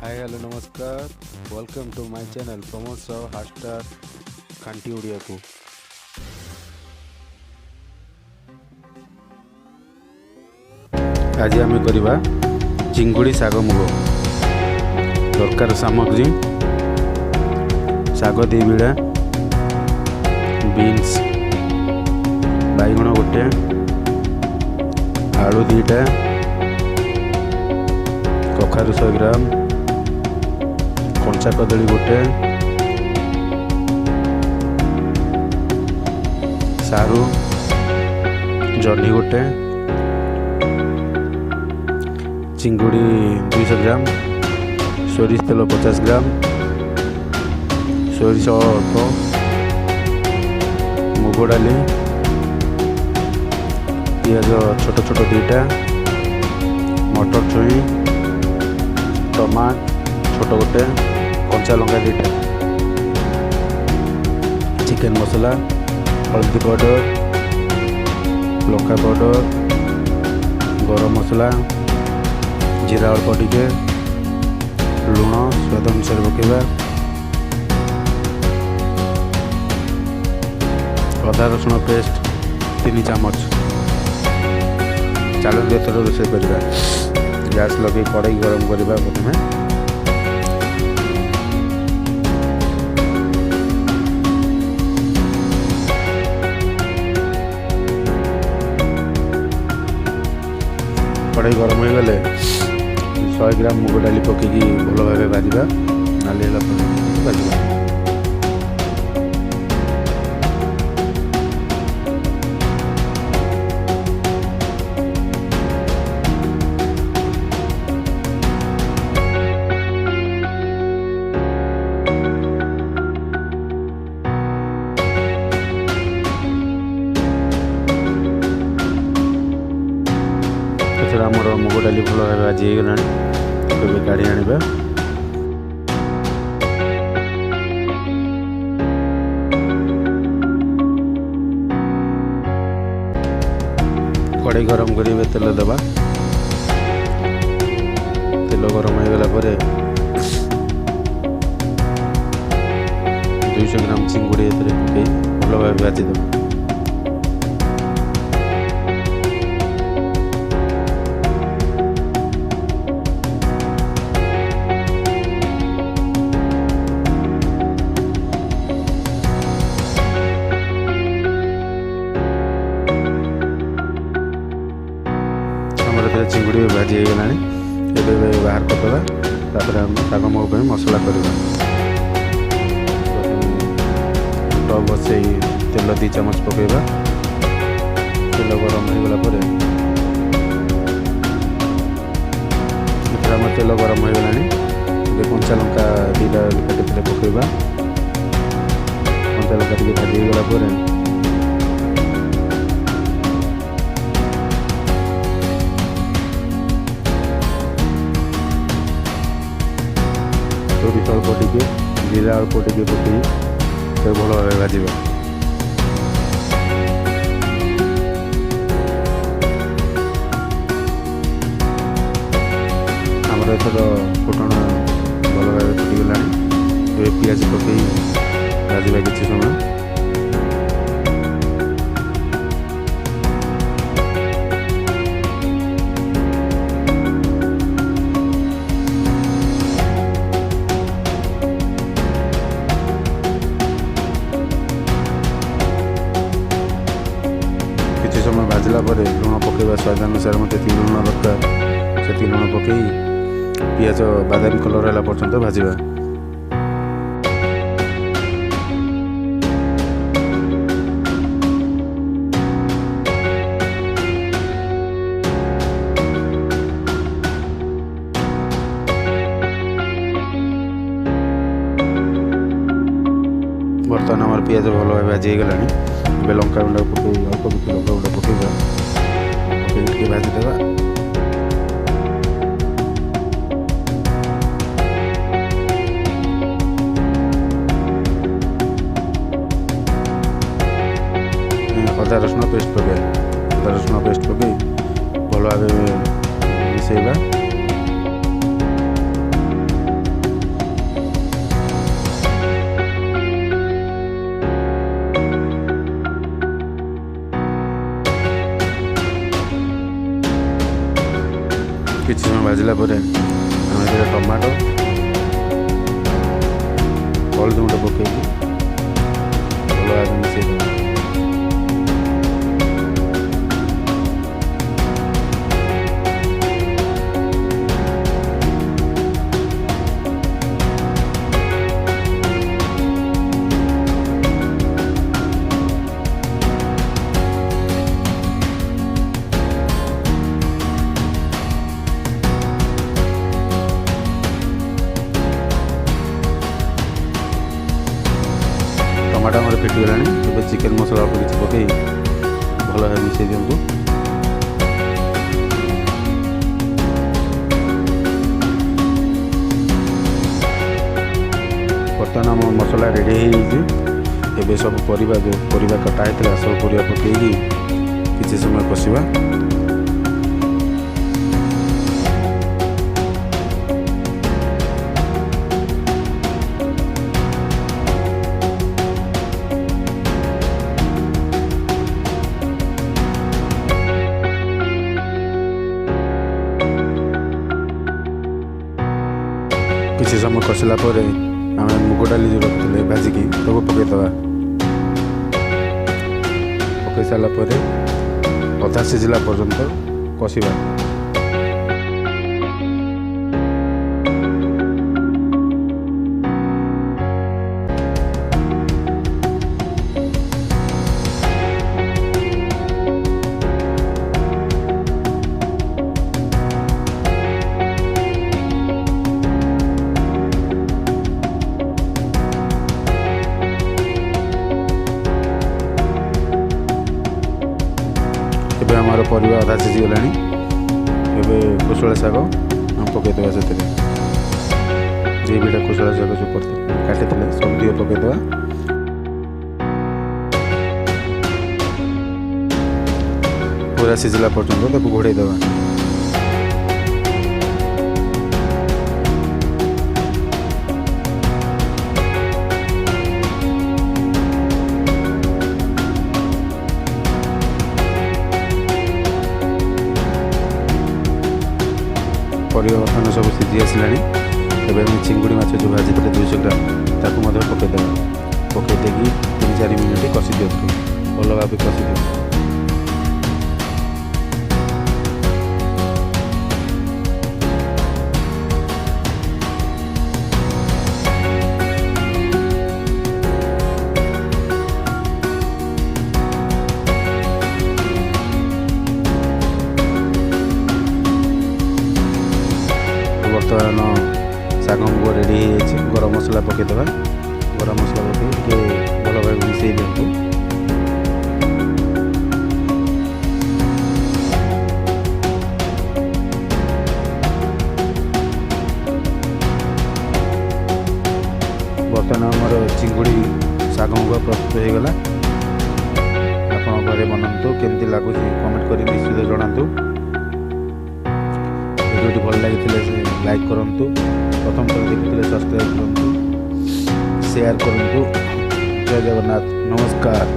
हाय hello नमस्कार। Welcome to my channel Pramod Sahu हास्टार खांटी ओडिया को। आज आम करवा चिंगुड़ी साग मुग। दरकार सामग्री साग दी बिड़ा, बीन्स बैगण गोटे, आलू दीटा, कखारू 100 ग्राम, कंचा कदली गोटे, सारू जह्नी गोटे, चिंगुड़ी 200 ग्राम, सोरिष तेल 50 ग्राम, सोरिष अल्प, मुग डाली, पियाज छोट छोट 2टा, मटर छुई, टमाट छोट गोटे, कंचा लंका 2टा, चिकेन मसला, हल्दी पाउडर, लंका पाउडर, गरम मसला, जीरा अल्प टिके, लुण स्वाद अनुसार पकेबा, अदा रसुण पेस्ट 3 चामच। चलो एथर रोषे करवा। गैस लगे कड़ाई गरम करवा। प्रथम कड़ाई गरम हो गले 100 ग्राम मुग डाली पकईकि भल भाव भाजवा। नाली भाजवा। आमर मुग डाली भल भाव भाजी गला। काढ़ी आने कड़ाई गरम कर तेल दबा। तेल गरम हो गला 200 ग्राम चिंगुड़ी पकई भल भाव भाजी दबा। चिंगुड़ी भाजी हो गला। बाहर करदे। साग मुग मसला करवा। टब बसई तेल 2 चामच पकेबा। तेल गरम हो गला तेल गरम हो गला। कंचा लंका 2टा काटी पकेबा। कंचा लंका टी भाजी हो गला सोरिष अल्प टिके, जीरा अल्प टिके पकई भल भाव भाजवा। आमर एथर फुटण भल भाव फुटीगला। पियाज पकई भाजवा किसी समय। समय भाजला लुण पकेबा। स्वाद अनुसार मत लुण दरकार से लुण पकई पियाज बादामी कलर है पर्यंत भाजवा। बर्तमान आम पियाज भल भाव भाजी गला। लंका गुंडा पकई अल्प किसी लंका गुंडा पकेबा। पकई भाजीदेवा। अदा रसुण पेस्ट पकई। अदा रसुण पेस्ट पकई भल भाव मिसेबा। କିଛି ସମୟ ଭାଜିଲା ପରେ ଆମେ ଏଥିରେ ଟମାଟୋ ହଳଦୀ ଗୁଣ୍ଡ ପକାଇକି ଭଲ ଭାବେ ମିଶାଇ ଦେବା। ଟମାଟୋ ଆମର ଫିଟିଗଲାଣି। ଏବେ ଚିକେନ୍ ମସଲା ଅଳ୍ପ କିଛି ପକାଇ ଭଲ ଭାବେ ମିଶାଇ ଦିଅନ୍ତୁ। ବର୍ତ୍ତମାନ ଆମ ମସଲା ରେଡ଼ି ହେଇଯାଇଛି। ଏବେ ସବୁ ପରିବା ଯେଉଁ ପରିବା କଟା ହେଇଥିଲା ସବୁ ପରିବା ପକାଇକି କିଛି ସମୟ କଷିବା। କିଛି ସମୟ କଷିଲା ପରେ ଆମେ ମୁଗ ଡାଲି ଯେଉଁ ରଖିଥିଲେ ଭାଜିକି ତାକୁ ପକାଇଦେବା। ପକାଇ ସାରିଲା ପରେ ଅଧା ସିଝିଲା ପର୍ଯ୍ୟନ୍ତ କଷିବା। ଏବେ ଆମର ପରିବା ଅଧା ସିଝିଗଲାଣି। ଏବେ କୋଶଳା ଶାଗ ଆମେ ପକାଇଦେବା। ସେଥିରେ ଦୁଇଟା କୋଶଳା ଶାଗ ଯେଉଁ କାଟିଥିଲେ ସବୁ ଟିକେ ପକାଇଦେବା। ପୁରା ସିଝିଲା ପର୍ଯ୍ୟନ୍ତ ତାକୁ ଘୋଡ଼େଇ ଦେବା। ପରିବା ବର୍ତ୍ତମାନ ସବୁ ସିଝି ଆସିଲାଣି। ଏବେ ଆମେ ଚିଙ୍ଗୁଡ଼ି ମାଛ ଯେଉଁ ଭାଜିଥିଲେ 200 ଗ୍ରାମ ତାକୁ ମଧ୍ୟ ପକାଇଦେବା। ପକାଇ ଦେଇକି 3-4 ମିନିଟ୍ କଷି ଦିଅନ୍ତୁ। ଭଲ ଭାବେ କଷି ଦିଅନ୍ତୁ। ବର୍ତ୍ତମାନ ଶାଗ ମୁଗ ରେଡ଼ି ହେଇଯାଇଛି। ଗରମ ମସଲା ପକାଇଦେବା। ଗରମ ମସଲା ପକାଇ ଟିକେ ଭଲ ଭାବେ ମିଶାଇ ଦିଅନ୍ତୁ। ବର୍ତ୍ତମାନ ଆମର ଚିଙ୍ଗୁଡ଼ି ଶାଗ ମୁଗ ପ୍ରସ୍ତୁତ ହୋଇଗଲା। ଆପଣ ଘରେ ବନାନ୍ତୁ। କେମିତି ଲାଗୁଛି କମେଣ୍ଟ କରି ନିଶ୍ଚିତ ଜଣାନ୍ତୁ। ଭିଡ଼ିଓଟି ଭଲ ଲାଗିଥିଲେ ଲାଇକ୍ କରନ୍ତୁ। ପ୍ରଥମ ଥର ଦେଖିଥିଲେ ସବସ୍କ୍ରାଇବ୍ କରନ୍ତୁ। ସେୟାର କରନ୍ତୁ। ଜୟ ଜଗନ୍ନାଥ। ନମସ୍କାର।